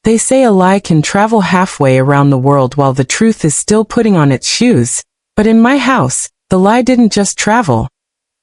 They say a lie can travel halfway around the world while the truth is still putting on its shoes. But in my house, the lie didn't just travel.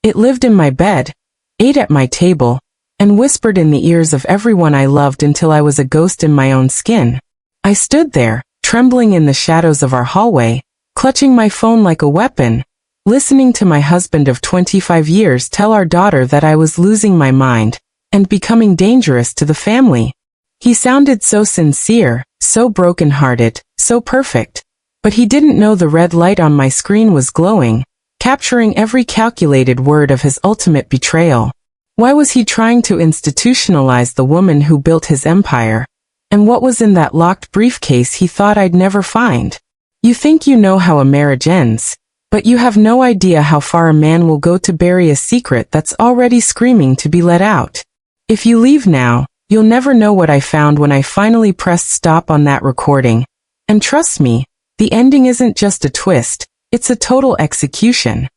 It lived in my bed, ate at my table, and whispered in the ears of everyone I loved until I was a ghost in my own skin. I stood there, trembling in the shadows of our hallway, clutching my phone like a weapon, listening to my husband of 25 years tell our daughter that I was losing my mind and becoming dangerous to the family. He sounded so sincere, so broken-hearted, so perfect. But he didn't know the red light on my screen was glowing, capturing every calculated word of his ultimate betrayal. Why was he trying to institutionalize the woman who built his empire? And what was in that locked briefcase he thought I'd never find? You think you know how a marriage ends, but you have no idea how far a man will go to bury a secret that's already screaming to be let out. If you leave now, you'll never know what I found when I finally pressed stop on that recording. And trust me, the ending isn't just a twist, it's a total execution.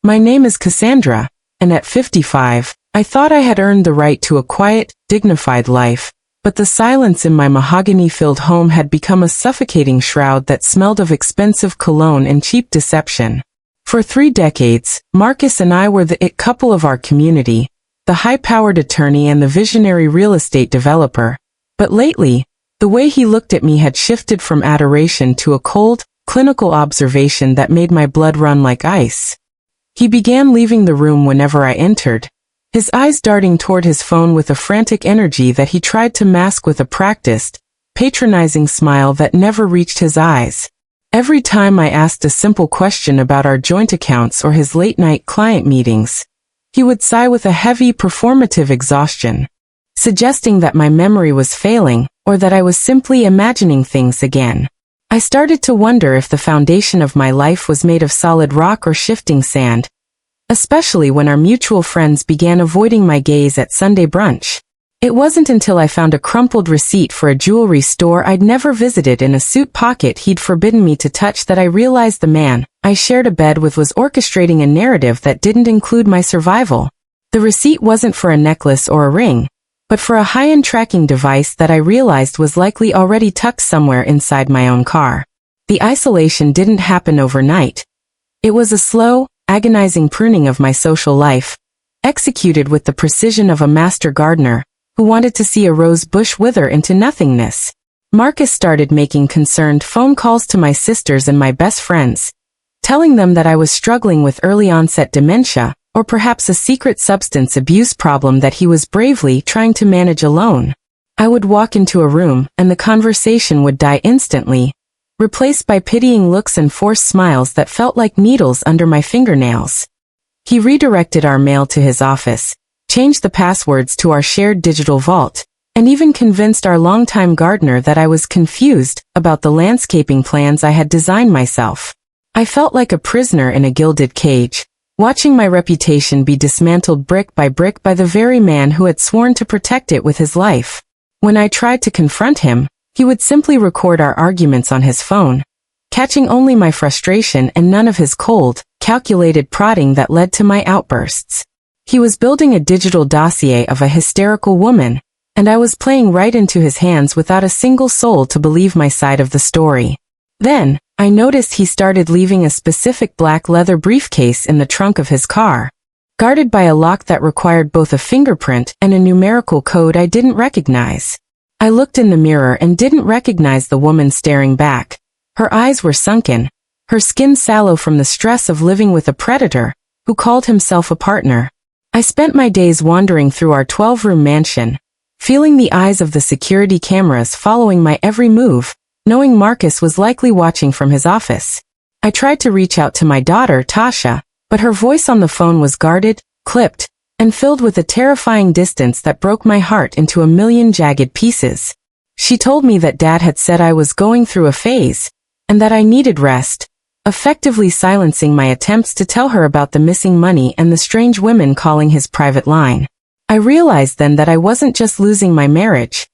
My name is Cassandra, and at 55, I thought I had earned the right to a quiet, dignified life, but the silence in my mahogany-filled home had become a suffocating shroud that smelled of expensive cologne and cheap deception. For 3 decades, Marcus and I were the it couple of our community, the high-powered attorney and the visionary real estate developer. But lately, the way he looked at me had shifted from adoration to a cold, clinical observation that made my blood run like ice. He began leaving the room whenever I entered, his eyes darting toward his phone with a frantic energy that he tried to mask with a practiced, patronizing smile that never reached his eyes. Every time I asked a simple question about our joint accounts or his late-night client meetings, he would sigh with a heavy, performative exhaustion, suggesting that my memory was failing, or that I was simply imagining things again. I started to wonder if the foundation of my life was made of solid rock or shifting sand, especially when our mutual friends began avoiding my gaze at Sunday brunch. It wasn't until I found a crumpled receipt for a jewelry store I'd never visited in a suit pocket he'd forbidden me to touch that I realized the man I shared a bed with was orchestrating a narrative that didn't include my survival. The receipt wasn't for a necklace or a ring, but for a high-end tracking device that I realized was likely already tucked somewhere inside my own car. The isolation didn't happen overnight. It was a slow, agonizing pruning of my social life, executed with the precision of a master gardener who wanted to see a rose bush wither into nothingness. Marcus started making concerned phone calls to my sisters and my best friends, telling them that I was struggling with early-onset dementia, or perhaps a secret substance abuse problem that he was bravely trying to manage alone. I would walk into a room, and the conversation would die instantly, replaced by pitying looks and forced smiles that felt like needles under my fingernails. He redirected our mail to his office, changed the passwords to our shared digital vault, and even convinced our longtime gardener that I was confused about the landscaping plans I had designed myself. I felt like a prisoner in a gilded cage, watching my reputation be dismantled brick by the very man who had sworn to protect it with his life. When I tried to confront him, he would simply record our arguments on his phone, catching only my frustration and none of his cold, calculated prodding that led to my outbursts. He was building a digital dossier of a hysterical woman, and I was playing right into his hands without a single soul to believe my side of the story. Then, I noticed he started leaving a specific black leather briefcase in the trunk of his car, guarded by a lock that required both a fingerprint and a numerical code I didn't recognize. I looked in the mirror and didn't recognize the woman staring back. Her eyes were sunken, her skin sallow from the stress of living with a predator who called himself a partner. I spent my days wandering through our 12-room mansion, feeling the eyes of the security cameras following my every move, knowing Marcus was likely watching from his office. I tried to reach out to my daughter, Tasha, but her voice on the phone was guarded, clipped, and filled with a terrifying distance that broke my heart into a million jagged pieces. She told me that Dad had said I was going through a phase, and that I needed rest, effectively silencing my attempts to tell her about the missing money and the strange women calling his private line. I realized then that I wasn't just losing my marriage.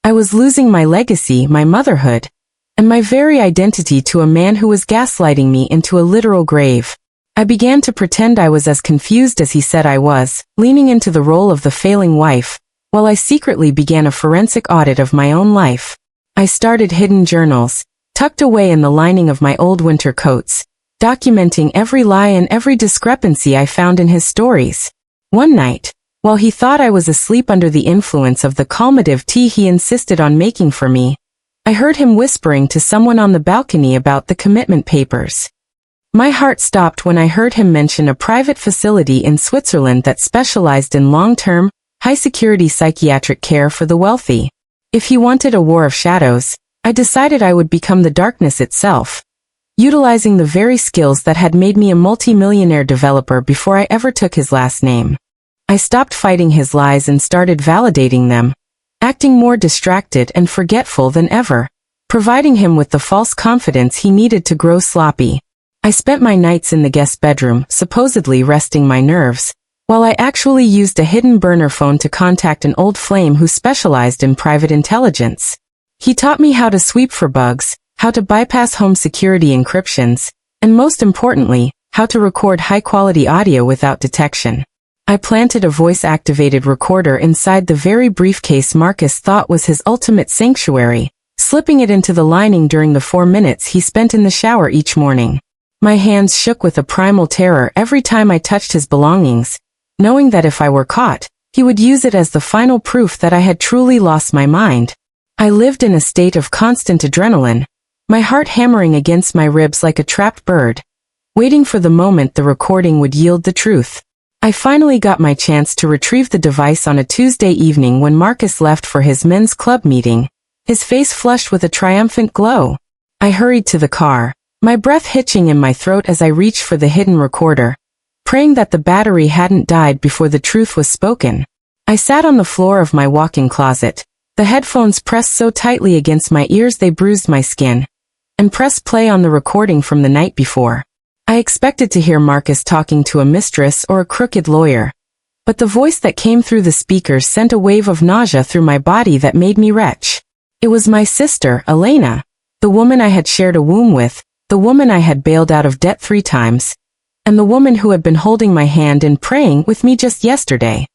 I was losing my legacy, my motherhood, and my very identity to a man who was gaslighting me into a literal grave. I began to pretend I was as confused as he said I was, leaning into the role of the failing wife, while I secretly began a forensic audit of my own life. I started hidden journals, tucked away in the lining of my old winter coats, documenting every lie and every discrepancy I found in his stories. One night, while he thought I was asleep under the influence of the calmative tea he insisted on making for me, I heard him whispering to someone on the balcony about the commitment papers. My heart stopped when I heard him mention a private facility in Switzerland that specialized in long-term, high-security psychiatric care for the wealthy. If he wanted a war of shadows, I decided I would become the darkness itself, utilizing the very skills that had made me a multi-millionaire developer before I ever took his last name. I stopped fighting his lies and started validating them, acting more distracted and forgetful than ever, providing him with the false confidence he needed to grow sloppy. I spent my nights in the guest bedroom, supposedly resting my nerves, while I actually used a hidden burner phone to contact an old flame who specialized in private intelligence. He taught me how to sweep for bugs, how to bypass home security encryptions, and most importantly, how to record high-quality audio without detection. I planted a voice-activated recorder inside the very briefcase Marcus thought was his ultimate sanctuary, slipping it into the lining during the 4 minutes he spent in the shower each morning. My hands shook with a primal terror every time I touched his belongings, knowing that if I were caught, he would use it as the final proof that I had truly lost my mind. I lived in a state of constant adrenaline, my heart hammering against my ribs like a trapped bird, waiting for the moment the recording would yield the truth. I finally got my chance to retrieve the device on a Tuesday evening when Marcus left for his men's club meeting, his face flushed with a triumphant glow. I hurried to the car, my breath hitching in my throat as I reached for the hidden recorder, praying that the battery hadn't died before the truth was spoken. I sat on the floor of my walk-in closet, the headphones pressed so tightly against my ears they bruised my skin, and pressed play on the recording from the night before. I expected to hear Marcus talking to a mistress or a crooked lawyer, but the voice that came through the speakers sent a wave of nausea through my body that made me retch. It was my sister, Elena, the woman I had shared a womb with, the woman I had bailed out of debt 3 times, and the woman who had been holding my hand and praying with me just yesterday.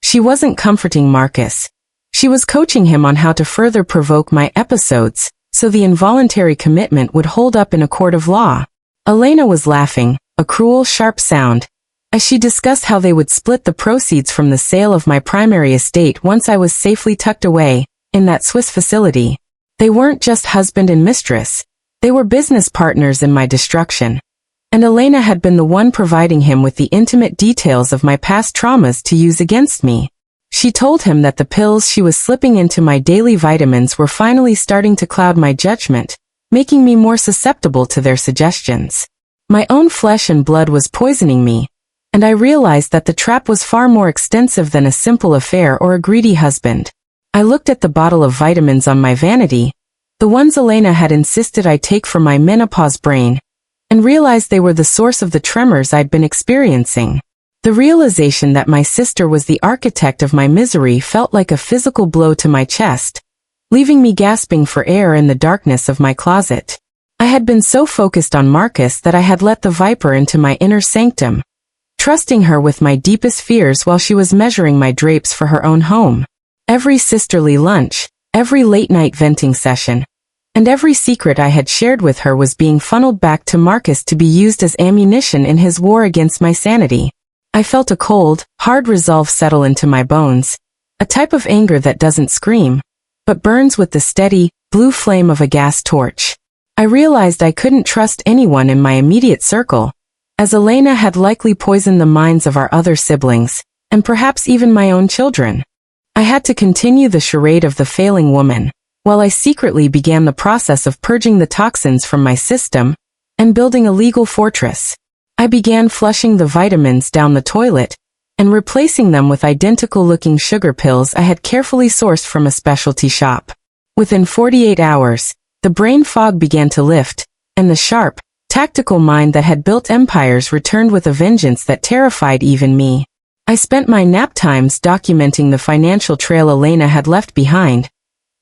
She wasn't comforting Marcus. She was coaching him on how to further provoke my episodes, so the involuntary commitment would hold up in a court of law. Elena was laughing, a cruel, sharp sound, as she discussed how they would split the proceeds from the sale of my primary estate once I was safely tucked away, in that Swiss facility. They weren't just husband and mistress, they were business partners in my destruction. And Elena had been the one providing him with the intimate details of my past traumas to use against me. She told him that the pills she was slipping into my daily vitamins were finally starting to cloud my judgment, making me more susceptible to their suggestions. My own flesh and blood was poisoning me, and I realized that the trap was far more extensive than a simple affair or a greedy husband. I looked at the bottle of vitamins on my vanity, the ones Elena had insisted I take for my menopause brain, and realized they were the source of the tremors I'd been experiencing. The realization that my sister was the architect of my misery felt like a physical blow to my chest, leaving me gasping for air in the darkness of my closet. I had been so focused on Marcus that I had let the viper into my inner sanctum, trusting her with my deepest fears while she was measuring my drapes for her own home. Every sisterly lunch, every late-night venting session, and every secret I had shared with her was being funneled back to Marcus to be used as ammunition in his war against my sanity. I felt a cold, hard resolve settle into my bones, a type of anger that doesn't scream, but burns with the steady, blue flame of a gas torch. I realized I couldn't trust anyone in my immediate circle, as Elena had likely poisoned the minds of our other siblings, and perhaps even my own children. I had to continue the charade of the failing woman, while I secretly began the process of purging the toxins from my system and building a legal fortress. I began flushing the vitamins down the toilet and replacing them with identical-looking sugar pills I had carefully sourced from a specialty shop. Within 48 hours, the brain fog began to lift, and the sharp, tactical mind that had built empires returned with a vengeance that terrified even me. I spent my nap times documenting the financial trail Elena had left behind,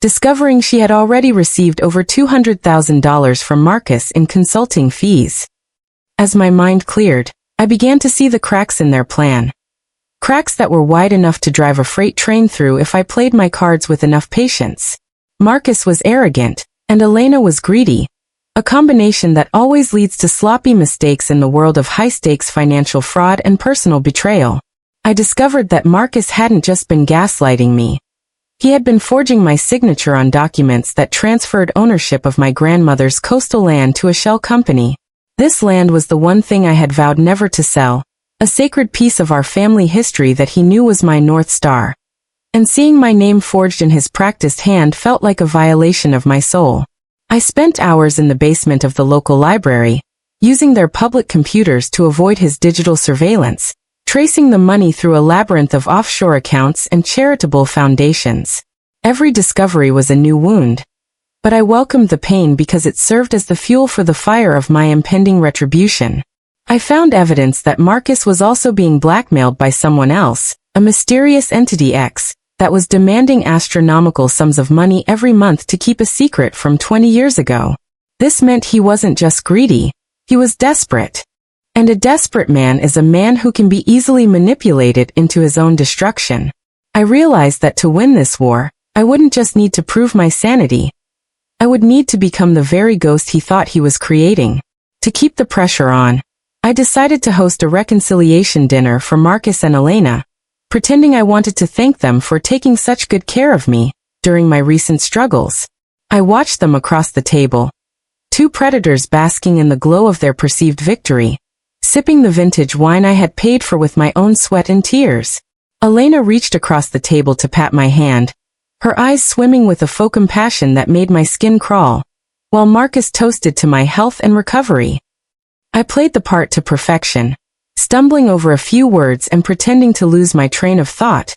discovering she had already received over $200,000 from Marcus in consulting fees. As my mind cleared, I began to see the cracks in their plan. cracks that were wide enough to drive a freight train through if I played my cards with enough patience. Marcus was arrogant, and Elena was greedy, a combination that always leads to sloppy mistakes in the world of high-stakes financial fraud and personal betrayal. I discovered that Marcus hadn't just been gaslighting me. He had been forging my signature on documents that transferred ownership of my grandmother's coastal land to a shell company. This land was the one thing I had vowed never to sell, a sacred piece of our family history that he knew was my North Star. And seeing my name forged in his practiced hand felt like a violation of my soul. I spent hours in the basement of the local library, using their public computers to avoid his digital surveillance, tracing the money through a labyrinth of offshore accounts and charitable foundations. Every discovery was a new wound. But I welcomed the pain because it served as the fuel for the fire of my impending retribution. I found evidence that Marcus was also being blackmailed by someone else, a mysterious entity X, that was demanding astronomical sums of money every month to keep a secret from 20 years ago. This meant he wasn't just greedy, he was desperate. And a desperate man is a man who can be easily manipulated into his own destruction. I realized that to win this war, I wouldn't just need to prove my sanity. I would need to become the very ghost he thought he was creating. To keep the pressure on, I decided to host a reconciliation dinner for Marcus and Elena, pretending I wanted to thank them for taking such good care of me during my recent struggles. I watched them across the table, two predators basking in the glow of their perceived victory, sipping the vintage wine I had paid for with my own sweat and tears. Elena reached across the table to pat my hand, her eyes swimming with a faux compassion that made my skin crawl, while Marcus toasted to my health and recovery. I played the part to perfection, stumbling over a few words and pretending to lose my train of thought,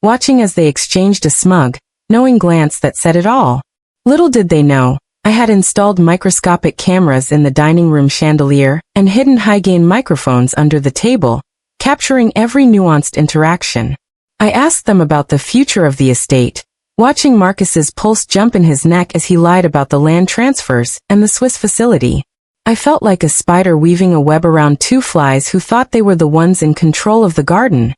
watching as they exchanged a smug, knowing glance that said it all. Little did they know, I had installed microscopic cameras in the dining room chandelier and hidden high-gain microphones under the table, capturing every nuanced interaction. I asked them about the future of the estate, watching Marcus's pulse jump in his neck as he lied about the land transfers and the Swiss facility. I felt like a spider weaving a web around two flies who thought they were the ones in control of the garden.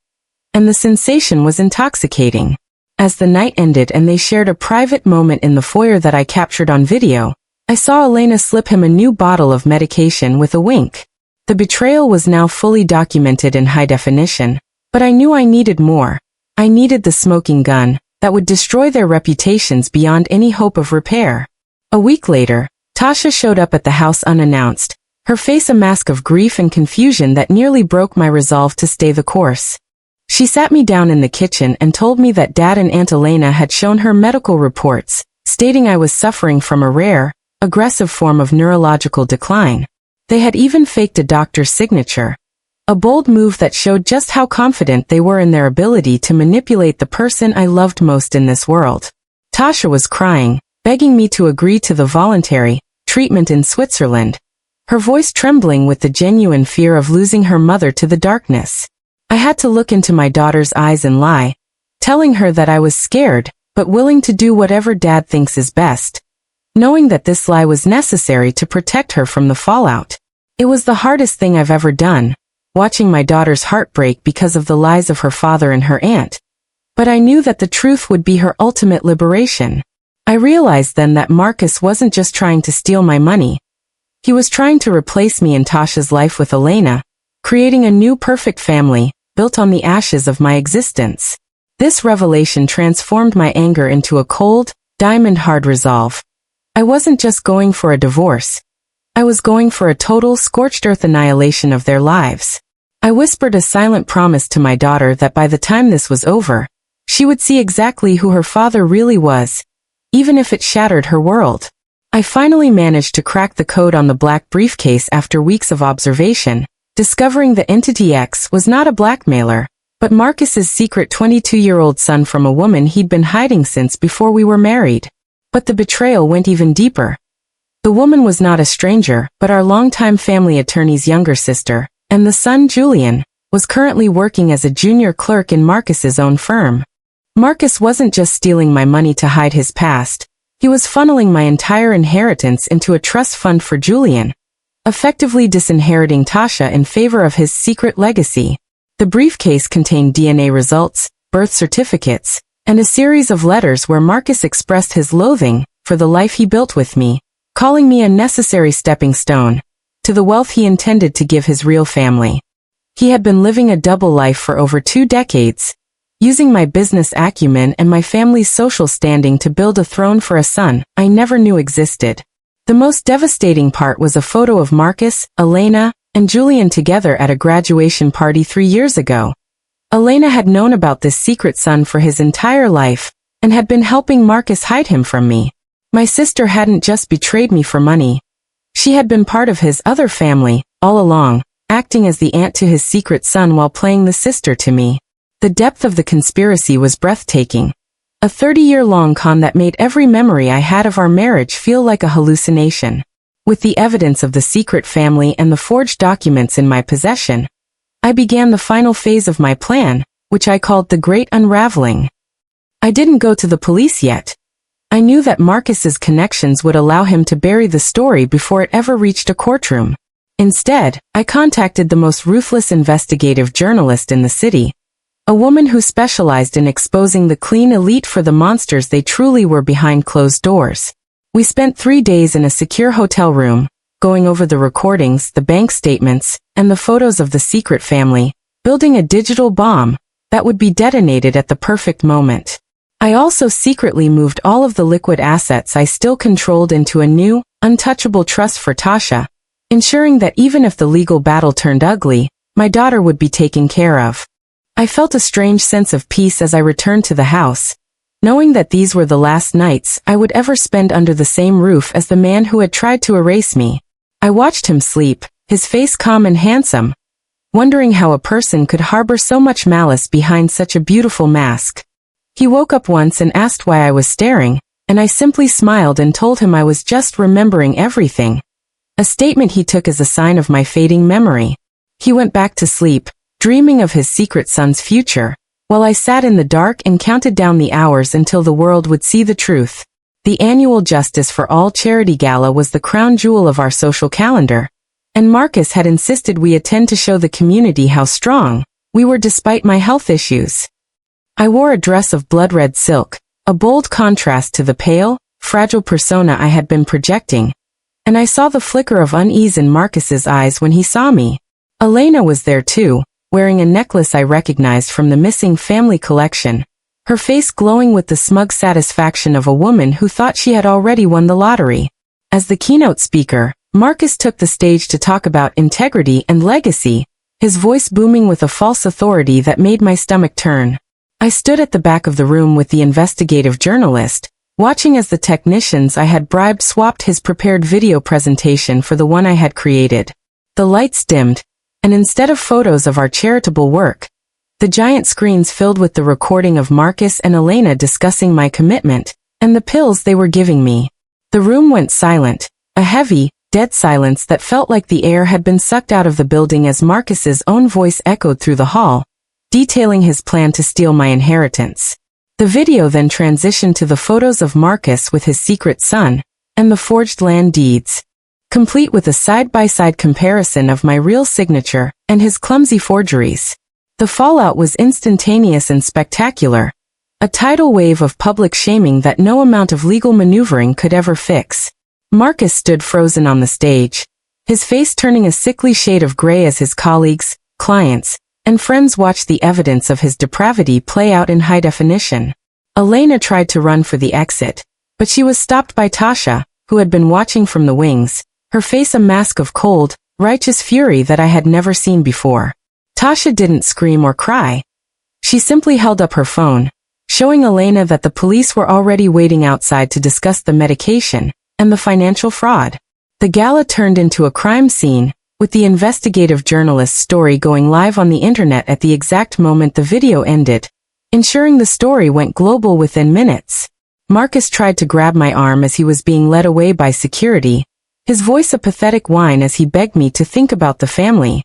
And the sensation was intoxicating. As the night ended and they shared a private moment in the foyer that I captured on video, I saw Elena slip him a new bottle of medication with a wink. The betrayal was now fully documented in high definition, but I knew I needed more. I needed the smoking gun that would destroy their reputations beyond any hope of repair. A week later, Tasha showed up at the house unannounced, her face a mask of grief and confusion that nearly broke my resolve to stay the course. She sat me down in the kitchen and told me that Dad and Aunt Elena had shown her medical reports, stating I was suffering from a rare, aggressive form of neurological decline. They had even faked a doctor's signature, a bold move that showed just how confident they were in their ability to manipulate the person I loved most in this world. Tasha was crying, begging me to agree to the voluntary treatment in Switzerland, her voice trembling with the genuine fear of losing her mother to the darkness. I had to look into my daughter's eyes and lie, telling her that I was scared, but willing to do whatever Dad thinks is best, knowing that this lie was necessary to protect her from the fallout. It was the hardest thing I've ever done, watching my daughter's heart break because of the lies of her father and her aunt. But I knew that the truth would be her ultimate liberation. I realized then that Marcus wasn't just trying to steal my money. He was trying to replace me in Tasha's life with Elena, creating a new perfect family, built on the ashes of my existence. This revelation transformed my anger into a cold, diamond-hard resolve. I wasn't just going for a divorce. I was going for a total scorched-earth annihilation of their lives. I whispered a silent promise to my daughter that by the time this was over, she would see exactly who her father really was, even if it shattered her world. I finally managed to crack the code on the black briefcase after weeks of observation, discovering the entity X was not a blackmailer, but Marcus's secret 22-year-old son from a woman he'd been hiding since before we were married. But the betrayal went even deeper. The woman was not a stranger, but our longtime family attorney's younger sister, and the son, Julian, was currently working as a junior clerk in Marcus's own firm. Marcus wasn't just stealing my money to hide his past, he was funneling my entire inheritance into a trust fund for Julian, effectively disinheriting Tasha in favor of his secret legacy. The briefcase contained DNA results, birth certificates, and a series of letters where Marcus expressed his loathing for the life he built with me, calling me a necessary stepping stone to the wealth he intended to give his real family. He had been living a double life for over 2 decades, using my business acumen and my family's social standing to build a throne for a son I never knew existed. The most devastating part was a photo of Marcus, Elena, and Julian together at a graduation party 3 years ago. Elena had known about this secret son for his entire life, and had been helping Marcus hide him from me. My sister hadn't just betrayed me for money. She had been part of his other family, all along, acting as the aunt to his secret son while playing the sister to me. The depth of the conspiracy was breathtaking. A 30-year-long con that made every memory I had of our marriage feel like a hallucination. With the evidence of the secret family and the forged documents in my possession, I began the final phase of my plan, which I called the Great Unraveling. I didn't go to the police yet. I knew that Marcus's connections would allow him to bury the story before it ever reached a courtroom. Instead, I contacted the most ruthless investigative journalist in the city, a woman who specialized in exposing the clean elite for the monsters they truly were behind closed doors. We spent 3 days in a secure hotel room, going over the recordings, the bank statements, and the photos of the secret family, building a digital bomb that would be detonated at the perfect moment. I also secretly moved all of the liquid assets I still controlled into a new, untouchable trust for Tasha, ensuring that even if the legal battle turned ugly, my daughter would be taken care of. I felt a strange sense of peace as I returned to the house, knowing that these were the last nights I would ever spend under the same roof as the man who had tried to erase me. I watched him sleep, his face calm and handsome, wondering how a person could harbor so much malice behind such a beautiful mask. He woke up once and asked why I was staring, and I simply smiled and told him I was just remembering everything, a statement he took as a sign of my fading memory. He went back to sleep, dreaming of his secret son's future, while I sat in the dark and counted down the hours until the world would see the truth. The annual Justice for All charity gala was the crown jewel of our social calendar, and Marcus had insisted we attend to show the community how strong we were despite my health issues. I wore a dress of blood-red silk, a bold contrast to the pale, fragile persona I had been projecting, and I saw the flicker of unease in Marcus's eyes when he saw me. Elena was there too, wearing a necklace I recognized from the missing family collection, her face glowing with the smug satisfaction of a woman who thought she had already won the lottery. As the keynote speaker, Marcus took the stage to talk about integrity and legacy, his voice booming with a false authority that made my stomach turn. I stood at the back of the room with the investigative journalist, watching as the technicians I had bribed swapped his prepared video presentation for the one I had created. The lights dimmed, and instead of photos of our charitable work, the giant screens filled with the recording of Marcus and Elena discussing my commitment and the pills they were giving me. The room went silent, a heavy, dead silence that felt like the air had been sucked out of the building as Marcus's own voice echoed through the hall, detailing his plan to steal my inheritance. The video then transitioned to the photos of Marcus with his secret son and the forged land deeds, complete with a side-by-side comparison of my real signature and his clumsy forgeries. The fallout was instantaneous and spectacular, a tidal wave of public shaming that no amount of legal maneuvering could ever fix. Marcus stood frozen on the stage, his face turning a sickly shade of gray as his colleagues, clients, and friends watched the evidence of his depravity play out in high definition. Elena tried to run for the exit, but she was stopped by Tasha, who had been watching from the wings, her face a mask of cold, righteous fury that I had never seen before. Tasha didn't scream or cry. She simply held up her phone, showing Elena that the police were already waiting outside to discuss the medication and the financial fraud. The gala turned into a crime scene, with the investigative journalist's story going live on the internet at the exact moment the video ended, ensuring the story went global within minutes. Marcus tried to grab my arm as he was being led away by security, his voice a pathetic whine as he begged me to think about the family.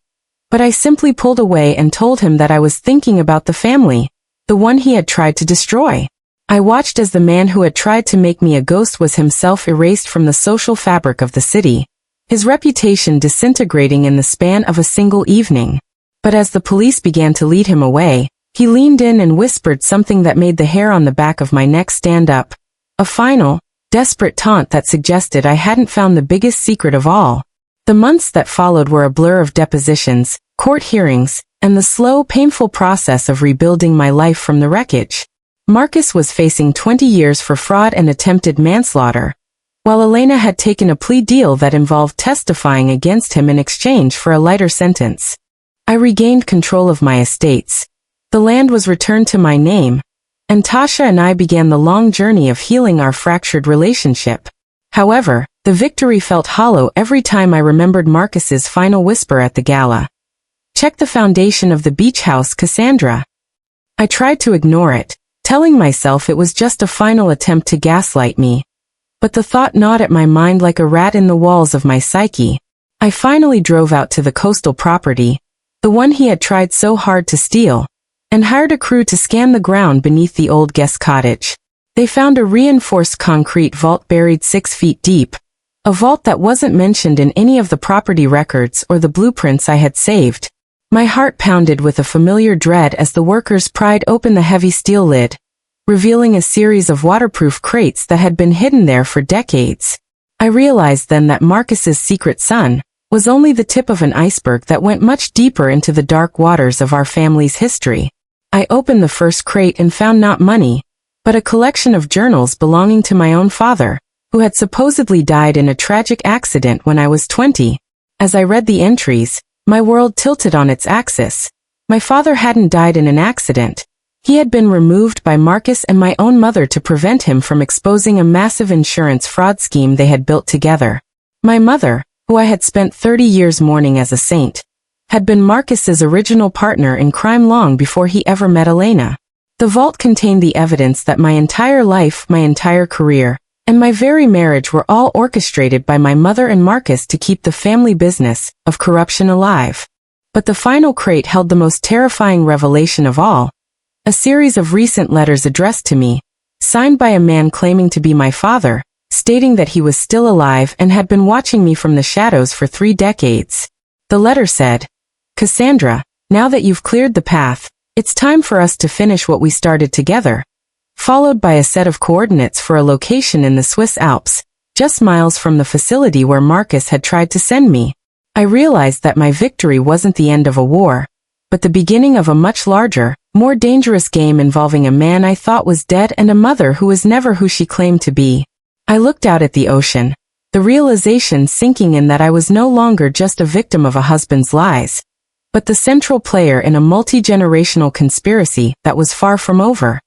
But I simply pulled away and told him that I was thinking about the family, the one he had tried to destroy. I watched as the man who had tried to make me a ghost was himself erased from the social fabric of the city, his reputation disintegrating in the span of a single evening. But as the police began to lead him away, he leaned in and whispered something that made the hair on the back of my neck stand up. A final, desperate taunt that suggested I hadn't found the biggest secret of all. The months that followed were a blur of depositions, court hearings, and the slow, painful process of rebuilding my life from the wreckage. Marcus was facing 20 years for fraud and attempted manslaughter, while Elena had taken a plea deal that involved testifying against him in exchange for a lighter sentence. I regained control of my estates. The land was returned to my name, and Tasha and I began the long journey of healing our fractured relationship. However, the victory felt hollow every time I remembered Marcus's final whisper at the gala. "Check the foundation of the beach house, Cassandra." I tried to ignore it, telling myself it was just a final attempt to gaslight me. But the thought gnawed at my mind like a rat in the walls of my psyche. I finally drove out to the coastal property, the one he had tried so hard to steal, and hired a crew to scan the ground beneath the old guest cottage. They found a reinforced concrete vault buried 6 feet deep, a vault that wasn't mentioned in any of the property records or the blueprints I had saved. My heart pounded with a familiar dread as the workers pried open the heavy steel lid, revealing a series of waterproof crates that had been hidden there for decades. I realized then that Marcus's secret son was only the tip of an iceberg that went much deeper into the dark waters of our family's history. I opened the first crate and found not money, but a collection of journals belonging to my own father, who had supposedly died in a tragic accident when I was 20. As I read the entries, my world tilted on its axis. My father hadn't died in an accident. He had been removed by Marcus and my own mother to prevent him from exposing a massive insurance fraud scheme they had built together. My mother, who I had spent 30 years mourning as a saint, had been Marcus's original partner in crime long before he ever met Elena. The vault contained the evidence that my entire life, my entire career, and my very marriage were all orchestrated by my mother and Marcus to keep the family business of corruption alive. But the final crate held the most terrifying revelation of all, a series of recent letters addressed to me, signed by a man claiming to be my father, stating that he was still alive and had been watching me from the shadows for 3 decades. The letter said, "Cassandra, now that you've cleared the path, it's time for us to finish what we started together," followed by a set of coordinates for a location in the Swiss Alps, just miles from the facility where Marcus had tried to send me. I realized that my victory wasn't the end of a war, but the beginning of a much larger, more dangerous game involving a man I thought was dead and a mother who was never who she claimed to be. I looked out at the ocean, the realization sinking in that I was no longer just a victim of a husband's lies, but the central player in a multi-generational conspiracy that was far from over.